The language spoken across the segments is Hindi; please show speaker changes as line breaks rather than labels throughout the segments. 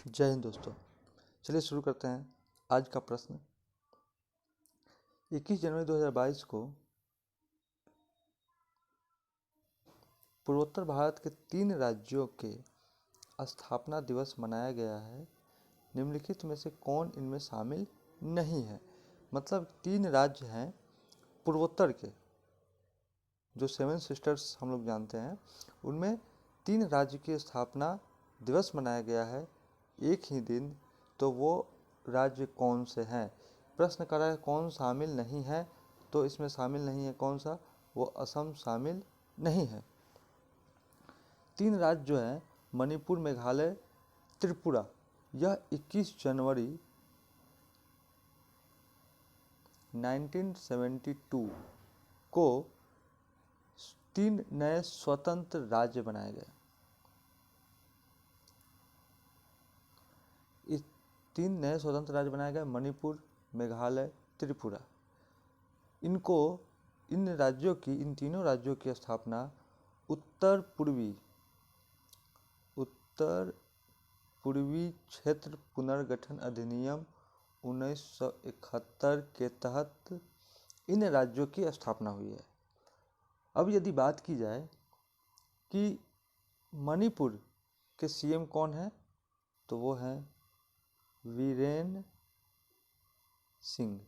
जय हिंद दोस्तों। चलिए शुरू करते हैं। आज का प्रश्न 21 जनवरी 2022 को पूर्वोत्तर भारत के 3 राज्यों के स्थापना दिवस मनाया गया है। निम्नलिखित में से कौन इनमें शामिल नहीं है? मतलब 3 राज्य हैं पूर्वोत्तर के, जो 7 सिस्टर्स हम लोग जानते हैं, उनमें 3 राज्य की स्थापना दिवस मनाया गया है एक ही दिन। तो वो राज्य कौन से हैं? प्रश्न कर रहा है कौन शामिल नहीं है, तो इसमें शामिल नहीं है कौन सा? वो असम शामिल नहीं है। 3 राज्य जो हैं मणिपुर, मेघालय, त्रिपुरा, यह 21 जनवरी 1972 को 3 नए स्वतंत्र राज्य बनाए गए। इस 3 नए स्वतंत्र राज्य बनाए गए, मणिपुर, मेघालय, त्रिपुरा। इन तीनों राज्यों की स्थापना उत्तर पूर्वी क्षेत्र पुनर्गठन अधिनियम 1971 के तहत इन राज्यों की स्थापना हुई है। अब यदि बात की जाए कि मणिपुर के सीएम कौन है, तो वो हैं वीरेन सिंह।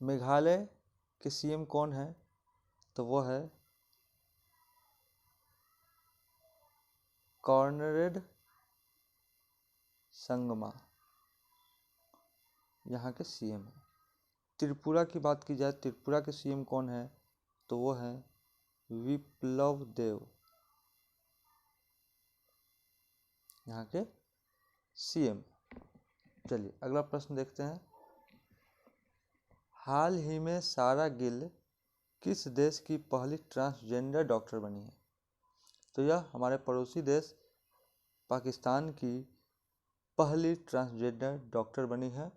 मेघालय के सीएम कौन है, तो वो है कॉनरेड संगमा, यहाँ के सीएम है। त्रिपुरा की बात की जाए, त्रिपुरा के सीएम कौन है, तो वो है विप्लव देव, यहाँ के सीएम। चलिए अगला प्रश्न देखते हैं। हाल ही में सारा गिल किस देश की पहली ट्रांसजेंडर डॉक्टर बनी है? तो यह हमारे पड़ोसी देश पाकिस्तान की पहली ट्रांसजेंडर डॉक्टर बनी है।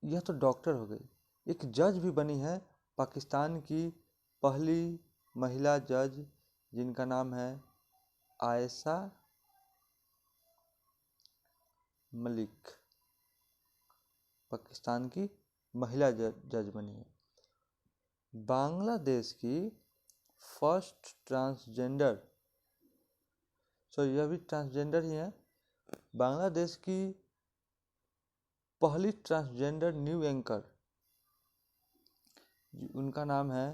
यह तो डॉक्टर हो गई, एक जज भी बनी है, पाकिस्तान की पहली महिला जज, जिनका नाम है आयशा मलिक, पाकिस्तान की महिला जज बनी है। बांग्लादेश की फर्स्ट ट्रांसजेंडर, यह भी ट्रांसजेंडर ही है, बांग्लादेश की पहली ट्रांसजेंडर न्यू एंकर, उनका नाम है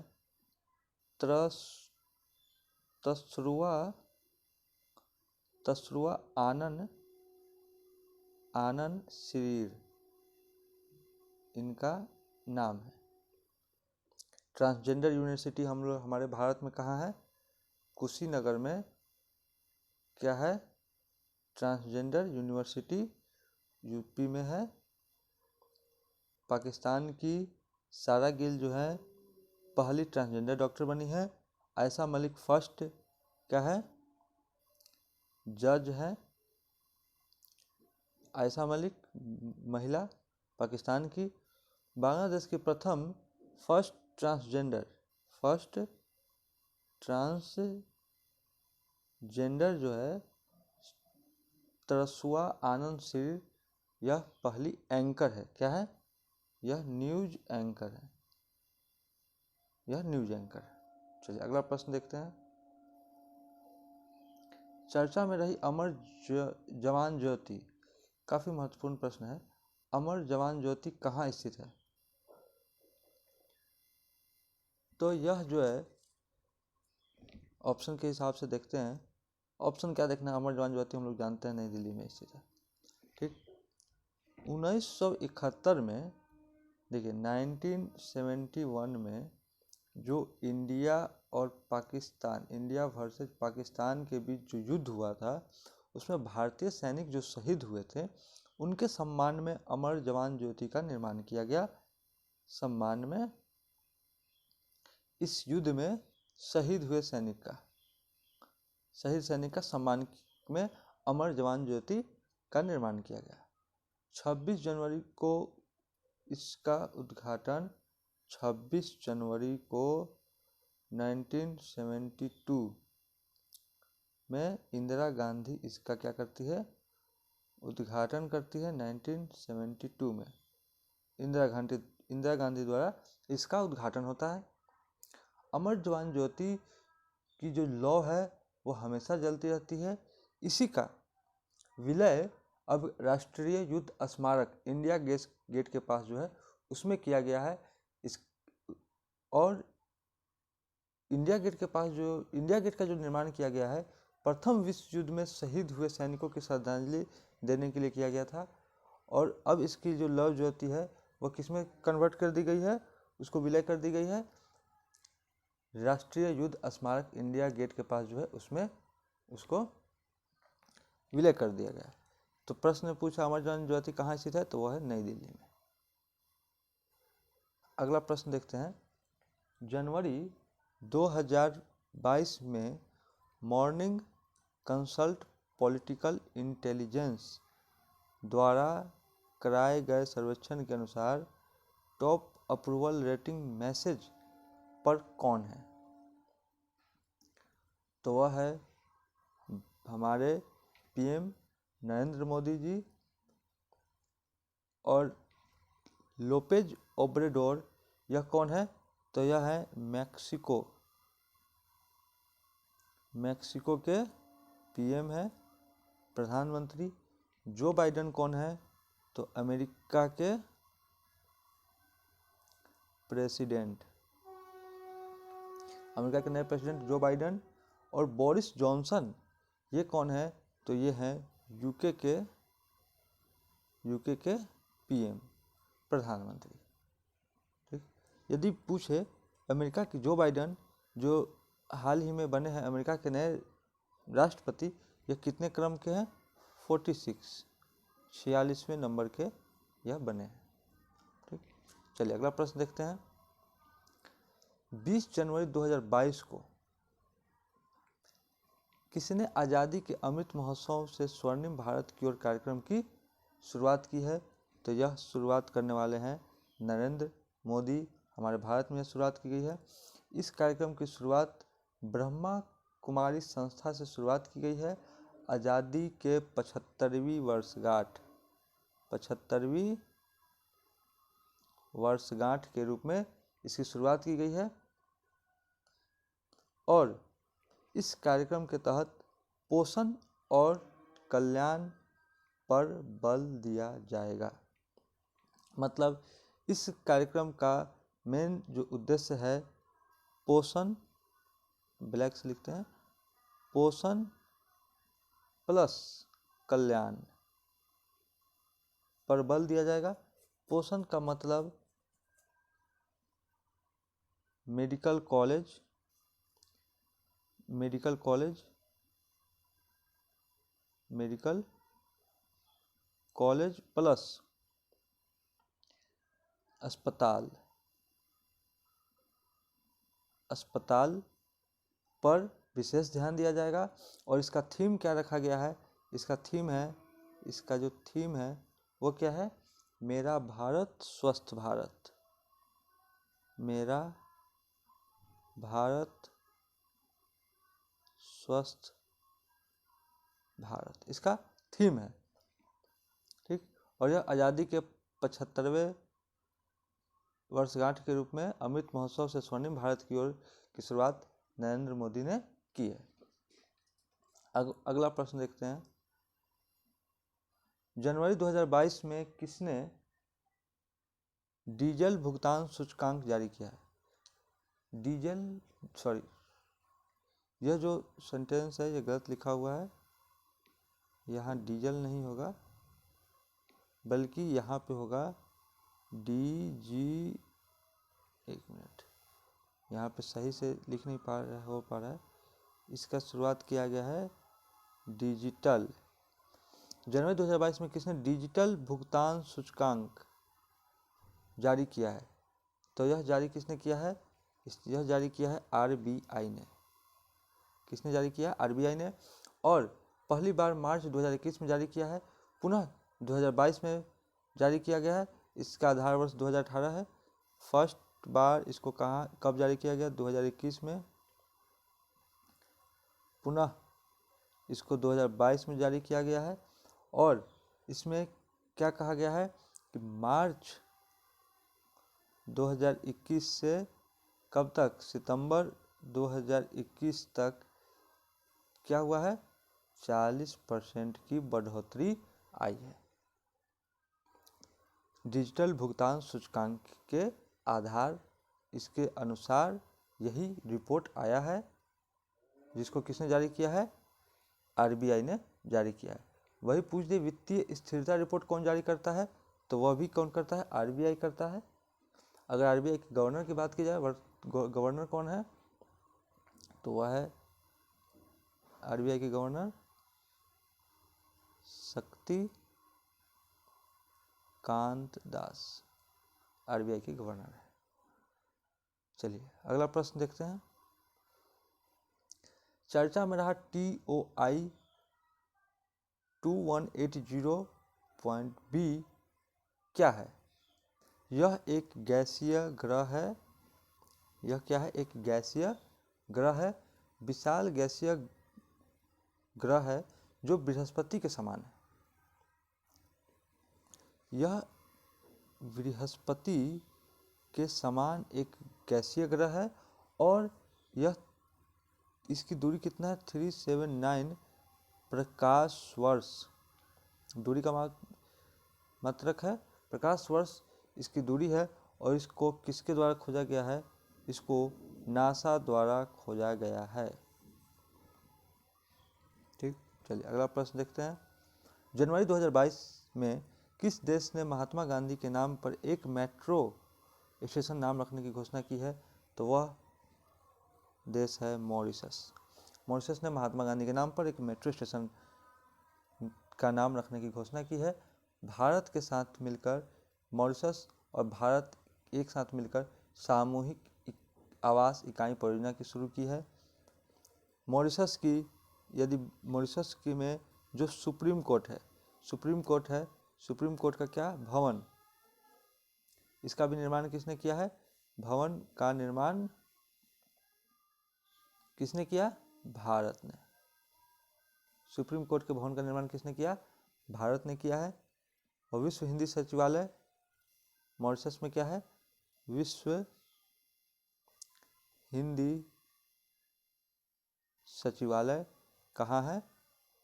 तसरुआ आनन शरीर, इनका नाम है। ट्रांसजेंडर यूनिवर्सिटी हमारे भारत में कहाँ है? कुशीनगर में क्या है? ट्रांसजेंडर यूनिवर्सिटी यूपी में है। पाकिस्तान की सारा गिल जो है पहली ट्रांसजेंडर डॉक्टर बनी है। आयशा मलिक फर्स्ट क्या है? जज है। आयशा मलिक महिला, पाकिस्तान की। बांग्लादेश की प्रथम फर्स्ट ट्रांसजेंडर जो है तरसुआ आनंद सिर, यह पहली एंकर है। क्या है? यह न्यूज एंकर है, चलिए अगला प्रश्न देखते हैं। चर्चा में रही अमर जवान ज्योति, काफी महत्वपूर्ण प्रश्न है। अमर जवान ज्योति कहाँ स्थित है? तो यह जो है ऑप्शन के हिसाब से देखते हैं। ऑप्शन क्या देखना है? अमर जवान ज्योति हम लोग जानते हैं नई दिल्ली में स्थित है। ठीक, 1971 में, देखिए 1971 में जो इंडिया वर्सेस पाकिस्तान के बीच जो युद्ध हुआ था, उसमें भारतीय सैनिक जो शहीद हुए थे, उनके सम्मान में अमर जवान ज्योति का निर्माण किया गया। सम्मान में इस युद्ध में शहीद हुए सैनिक का सम्मान में अमर जवान ज्योति का निर्माण किया गया। 26 जनवरी को इसका उद्घाटन 26 जनवरी को 1972 में इंदिरा गांधी इसका क्या करती है, उद्घाटन करती है। 1972 में इंदिरा गांधी द्वारा इसका उद्घाटन होता है। अमर जवान ज्योति की जो लौ है वो हमेशा जलती रहती है। इसी का विलय अब राष्ट्रीय युद्ध स्मारक इंडिया गेट के पास जो है उसमें किया गया है। और इंडिया गेट के पास जो इंडिया गेट का जो निर्माण किया गया है प्रथम विश्व युद्ध में शहीद हुए सैनिकों की श्रद्धांजलि देने के लिए किया गया था। और अब इसकी जो लौ ज्योति है वो किसमें कन्वर्ट कर दी गई है, उसको विलय कर दी गई है राष्ट्रीय युद्ध स्मारक इंडिया गेट के पास जो है उसमें उसको विलय कर दिया गया। तो प्रश्न में पूछा अमर जवान ज्योति कहाँ स्थित है, तो वह है नई दिल्ली में। अगला प्रश्न देखते हैं। जनवरी 2022 में मॉर्निंग कंसल्ट पॉलिटिकल इंटेलिजेंस द्वारा कराए गए सर्वेक्षण के अनुसार टॉप अप्रूवल रेटिंग मैसेज पर कौन है, तो वह है हमारे पीएम नरेंद्र मोदी जी और लोपेज ओब्रेडोर। यह कौन है, तो यह है मैक्सिको के पीएम है, प्रधानमंत्री। जो बाइडेन कौन है, तो अमेरिका के प्रेसिडेंट, अमेरिका के नए प्रेसिडेंट जो बाइडेन। और बोरिस जॉनसन ये कौन है, तो ये हैं यूके के पीएम, प्रधानमंत्री। ठीक, यदि पूछे अमेरिका की जो बाइडेन जो हाल ही में बने हैं अमेरिका के नए राष्ट्रपति, ये कितने क्रम के हैं, 46वें नंबर के यह बने हैं। ठीक, चलिए अगला प्रश्न देखते हैं। 20 जनवरी 2022 को किसने आज़ादी के अमृत महोत्सव से स्वर्णिम भारत की ओर कार्यक्रम की शुरुआत की है, तो यह शुरुआत करने वाले हैं नरेंद्र मोदी। हमारे भारत में शुरुआत की गई है। इस कार्यक्रम की शुरुआत ब्रह्मा कुमारी संस्था से शुरुआत की गई है। आज़ादी के 75वीं वर्षगांठ के रूप में इसकी शुरुआत की गई है। और इस कार्यक्रम के तहत पोषण और कल्याण पर बल दिया जाएगा। मतलब इस कार्यक्रम का मेन जो उद्देश्य है पोषण, ब्लैक से लिखते हैं, पोषण प्लस कल्याण पर बल दिया जाएगा। पोषण का मतलब मेडिकल कॉलेज प्लस अस्पताल पर विशेष ध्यान दिया जाएगा। और इसका थीम क्या रखा गया है, इसका जो थीम है वो क्या है, मेरा भारत स्वस्थ भारत, मेरा भारत स्वस्थ भारत इसका थीम है। ठीक, और यह आज़ादी के 75वें वर्षगांठ के रूप में अमृत महोत्सव से स्वर्णिम भारत की ओर की शुरुआत नरेंद्र मोदी ने की है। अगला प्रश्न देखते हैं। जनवरी 2022 में किसने डीजल भुगतान सूचकांक जारी किया है? यह जो सेंटेंस है ये गलत लिखा हुआ है, यहाँ डीजल नहीं होगा बल्कि यहाँ पे होगा एक मिनट, यहाँ पे सही से लिख नहीं पा रहा है। इसका शुरुआत किया गया है डिजिटल। जनवरी 2022 में किसने डिजिटल भुगतान सूचकांक जारी किया है, तो यह जारी किसने किया है, यह जारी किया है आरबीआई ने। किसने जारी किया, आरबीआई ने। और पहली बार मार्च 2021 में जारी किया है, पुनः 2022 में जारी किया गया है। इसका आधार वर्ष 2018 है, 1 बार इसको कब जारी किया गया? 2021 में। पुनः इसको 2022 में जारी किया गया है। और इसमें क्या कहा गया है कि मार्च 2021 से कब तक? सितंबर 2021 तक क्या हुआ है? 40% की बढ़ोतरी आई है। डिजिटल भुगतान सूचकांक के आधार इसके अनुसार यही रिपोर्ट आया है, जिसको किसने जारी किया है? आरबीआई ने जारी किया है। वही पूछ दे वित्तीय स्थिरता रिपोर्ट कौन जारी करता है? तो वह भी कौन करता है? आरबीआई करता है। अगर आरबीआई के गवर्नर की बात की जाए, गवर्नर कौन है? तो वह है आरबीआई के गवर्नर शक्तिकांत दास, आरबीआई के गवर्नर है। चलिए अगला प्रश्न देखते हैं। चर्चा में रहा TOI 2180.B क्या है? यह एक गैसीय ग्रह है। यह क्या है? एक गैसीय ग्रह है, विशाल गैसीय ग्रह है जो बृहस्पति के समान है। यह बृहस्पति के समान एक गैसीय ग्रह है और इसकी दूरी कितना है? 379 प्रकाश वर्ष। दूरी का मात्रक है प्रकाश वर्ष इसकी दूरी है। और इसको किसके द्वारा खोजा गया है? इसको नासा द्वारा खोजा गया है। ठीक, चलिए अगला प्रश्न देखते हैं। जनवरी 2022 में किस देश ने महात्मा गांधी के नाम पर एक मेट्रो स्टेशन नाम रखने की घोषणा की है? तो वह देश है मॉरिशस। मॉरिशस ने महात्मा गांधी के नाम पर एक मेट्रो स्टेशन का नाम रखने की घोषणा की है। भारत के साथ मिलकर मॉरिशस और भारत एक साथ मिलकर सामूहिक आवास इकाई परियोजना की शुरू की है। मॉरिशस की में जो सुप्रीम कोर्ट है, सुप्रीम कोर्ट का क्या भवन, इसका भी निर्माण किसने किया है? भवन का निर्माण किसने किया? भारत ने। सुप्रीम कोर्ट के भवन का निर्माण किसने किया? भारत ने किया है। और विश्व हिंदी सचिवालय मॉरिशस में क्या है? विश्व हिंदी सचिवालय कहाँ है?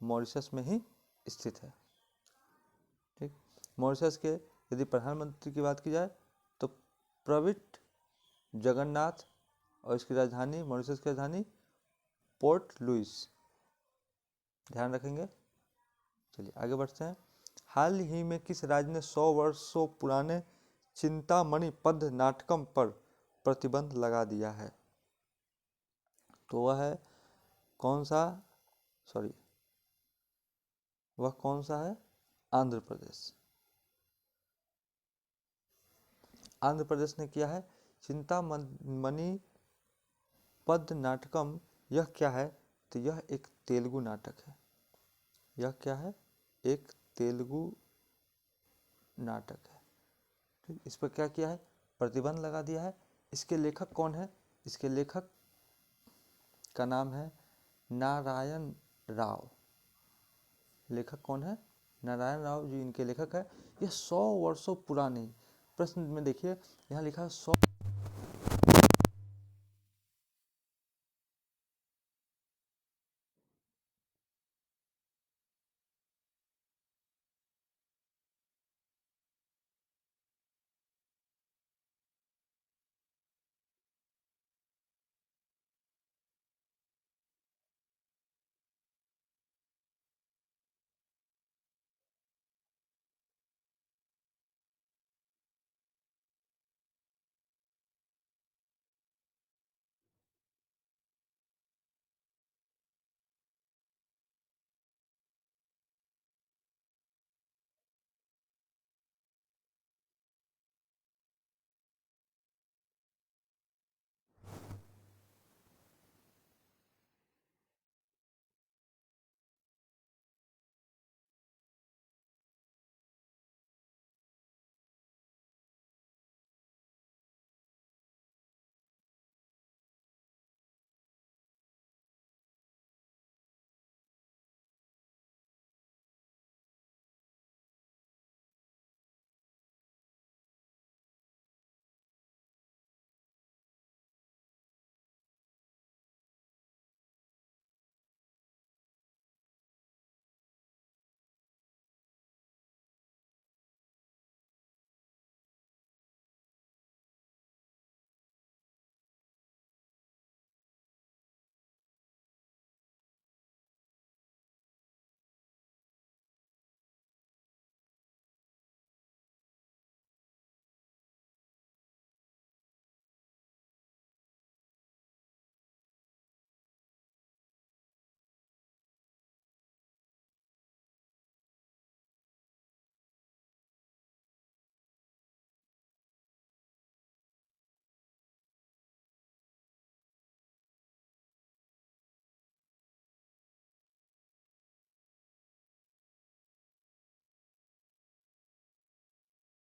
मॉरिशस में ही स्थित है। ठीक, मॉरिशस के यदि प्रधानमंत्री की बात की जाए तो प्रविट जगन्नाथ, और इसकी राजधानी, मॉरिशस की राजधानी पोर्ट लुइस। ध्यान रखेंगे। चलिए आगे बढ़ते हैं। हाल ही में किस राज्य ने 100 वर्षों पुराने चिंतामणि पद्य नाटकम पर प्रतिबंध लगा दिया है? तो वह है वह कौन सा है? आंध्र प्रदेश। आंध्र प्रदेश ने किया है चिंतामणि पद्य नाटकम। यह क्या है? तो यह एक तेलुगु नाटक है। यह क्या है? एक तेलुगु नाटक है। ठीक, इस पर क्या किया है? प्रतिबंध लगा दिया है। इसके लेखक कौन है? इसके लेखक का नाम है नारायण राव। लेखक कौन है? नारायण राव जी इनके लेखक है। यह 100 वर्षों पुरानी, प्रश्न में देखिए यहाँ लिखा है 100